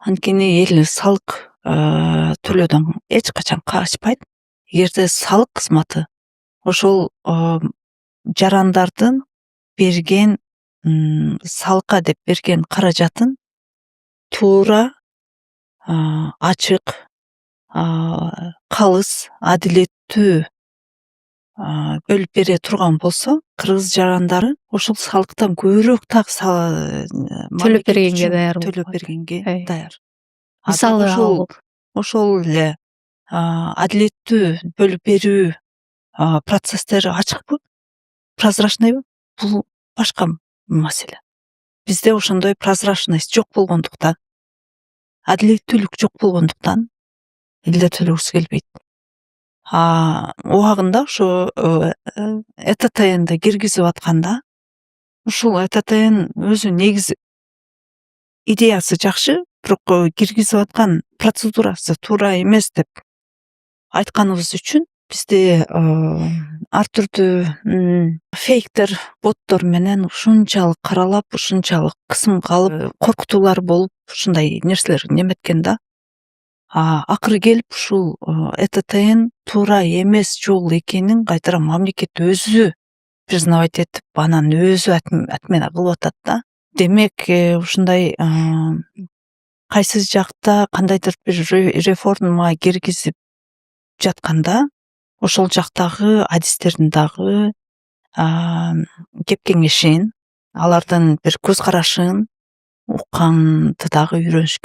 Анткени эл салык төлөөдөн эч качан качпайт. Эгерде салык кызматы ошол жарандардын берген салыкка деп берген каражатын туура, ачык, калыс, адилеттүү бөлүп бере турган болсо, кыргыз жарандары ошол салыктан көбүрөөк так Төлөп бергенге даяр болуп төлөп калат. бергенге даяр. Мисалы ошол эле адилеттүү бөлүп берүү процесстери ачыкпы, прозрачныйбы? Бул башка маселе. Бизде ошондой прозрачность жок болгондуктан, адилеттүүлүк жок болгондуктан элдер төлөгүсү келбейт. Убагында ошо ЭТТНди киргизип атканда, ушул ЭТТН өзү негизи идеясы жакшы, бирок киргизип аткан процедурасы туура эмес деп айтканыбыз үчүн бизде ар түрдүү фейктер, боттор менен ушунчалык каралап, ушунчалык кысымга алып, коркутуулар болуп, ушундай нерселер неметкен да. Акыры келип ушул ЭТТН туура эмес жол экенин кайтара мамлекет өзү признавать этип, анан өзү отмена кылып атат да. Демек, ушундай кайсы жакта кандайдыр бир реформа киргизип жатканда, ошол жактагы адистердин дагы кеп кеңешин, алардын бир көз карашын укканды дагы үйрөнүш керек.